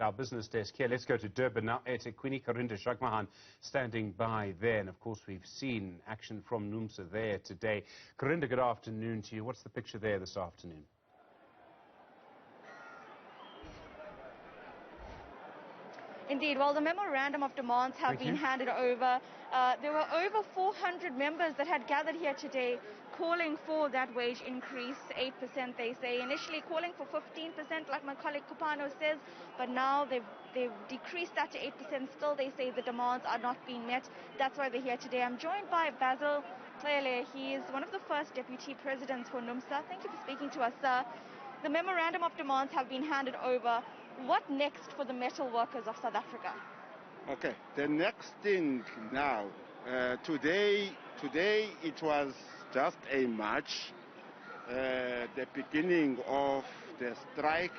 Our business desk here. Let's go to Durban now. eThekwini, Karinda Jagmohan standing by there. And of course, we've seen action from Numsa there today. Karinda, good afternoon to you. What's the picture there this afternoon? Indeed. Well, the memorandum of demands have been handed over. There were over 400 members that had gathered here today calling for that wage increase, 8% they say. Initially calling for 15%, like my colleague Kupano says, but now they've decreased that to 8%. Still, they say the demands are not being met. That's why they're here today. I'm joined by Basil Cele. He is one of the first deputy presidents for Numsa. Thank you for speaking to us, sir. The memorandum of demands have been handed over. What next for the metal workers of South Africa? Okay, the next thing now, today it was just a march, the beginning of the strike.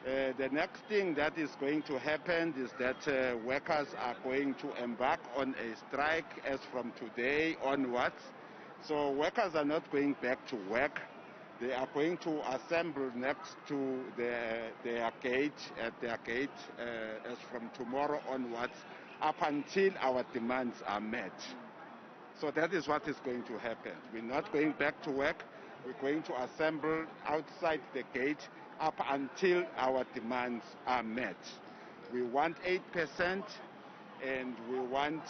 The next thing that is going to happen is that workers are going to embark on a strike as from today onwards. So workers are not going back to work. They are going to assemble next to their gate, at their gate, as from tomorrow onwards, up until our demands are met. So that is what is going to happen. We're not going back to work. We're going to assemble outside the gate up until our demands are met. We want 8%, and we want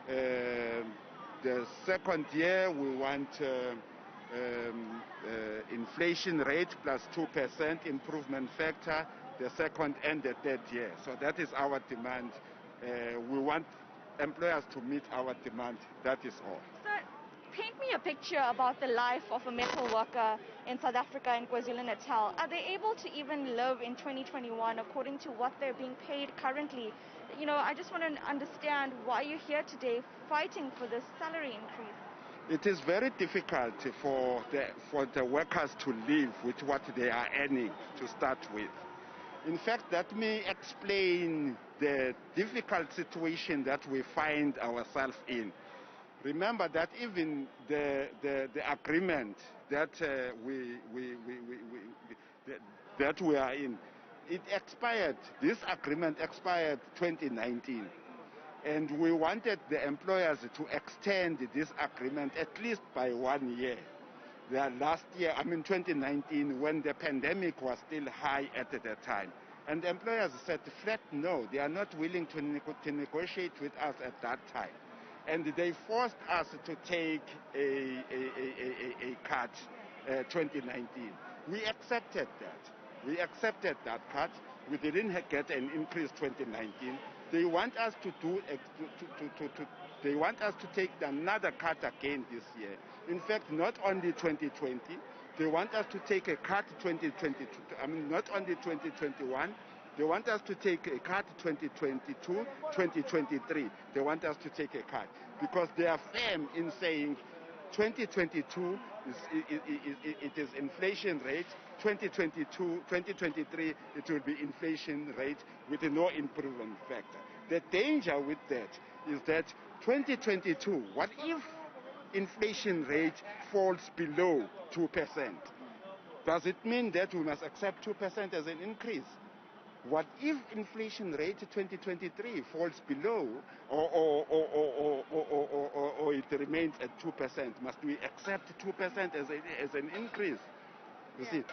the second year, we want inflation rate plus 2% improvement factor, the second and the third year. So that is our demand. We want employers to meet our demand. That is all. So paint me a picture about the life of a metal worker in South Africa and KwaZulu-Natal. Are they able to even live in 2021 according to what they're being paid currently? You know, I just want to understand why you're here today fighting for this salary increase. It is very difficult for the workers to live with what they are earning to start with. In fact, let me explain the difficult situation that we find ourselves in. Remember that even the agreement that we are in, it expired. This agreement expired 2019. And we wanted the employers to extend this agreement at least by 1 year. Last year, 2019, when the pandemic was still high at that time. And the employers said flat no, they are not willing to negotiate with us at that time. And they forced us to take a cut 2019. We accepted that. We accepted that cut. We didn't get an increase 2019. They want us to they want us to take another cut again this year. In fact, not only 2020, they want us to take a cut 2022. Not only 2021. They want us to take a cut 2022, 2023. They want us to take a cut because they are firm in saying 2022 it is inflation rate. 2022, 2023, it will be inflation rate with no improvement factor. The danger with that is that 2022, what if inflation rate falls below 2%? Does it mean that we must accept 2% as an increase? What if inflation rate 2023 falls below or it remains at 2%? Must we accept 2% as an increase? You see?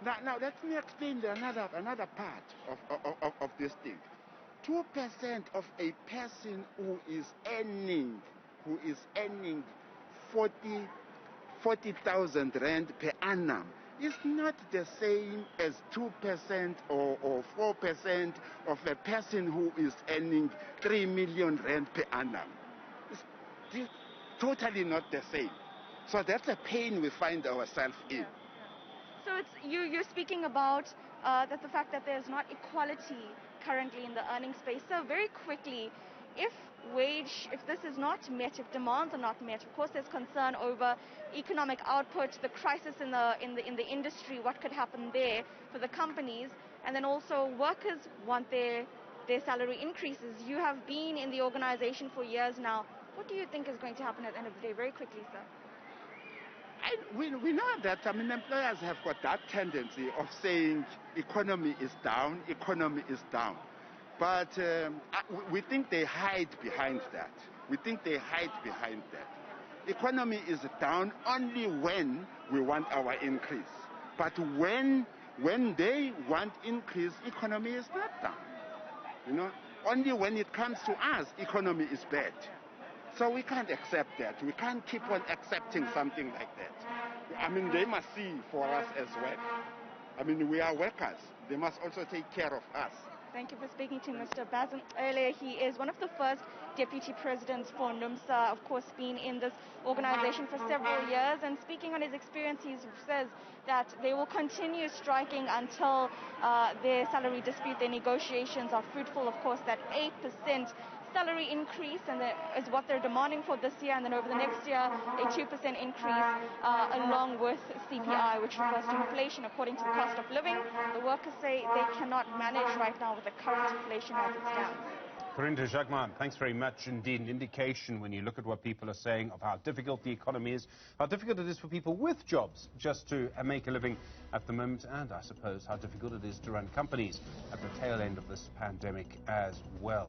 Now let me explain another part of this thing. 2% of a person who is earning 40,000 rand per annum is not the same as 2% or 4% of a person who is earning 3 million rand per annum. It's totally not the same. So that's a pain we find ourselves in. So it's you're speaking about the fact that there's not equality currently in the earning space. So very quickly, if this is not met, if demands are not met, of course there's concern over economic output, the crisis in the industry, what could happen there for the companies, and then also workers want their salary increases. You have been in the organization for years now. What do you think is going to happen at the end of the day? Very quickly, sir. We know that, employers have got that tendency of saying economy is down, economy is down. But we think they hide behind that. Economy is down only when we want our increase. But when they want increase, economy is not down. Only when it comes to us, economy is bad. So we can't accept that. We can't keep on accepting something like that. They must see for us as well. We are workers. They must also take care of us. Thank you for speaking to Mr. Basil Cele. He is one of the first deputy presidents for Numsa, of course, been in this organization for several years. And speaking on his experience, he says that they will continue striking until their salary dispute, their negotiations are fruitful. Of course, that 8% salary increase and that is what they're demanding for this year, and then over the next year a 2% increase along with CPI, which refers to inflation according to the cost of living. The workers say they cannot manage right now with the current inflation as it stands. Karinda Jagmohan, thanks very much indeed. An indication when you look at what people are saying of how difficult the economy is, how difficult it is for people with jobs just to make a living at the moment, and I suppose how difficult it is to run companies at the tail end of this pandemic as well.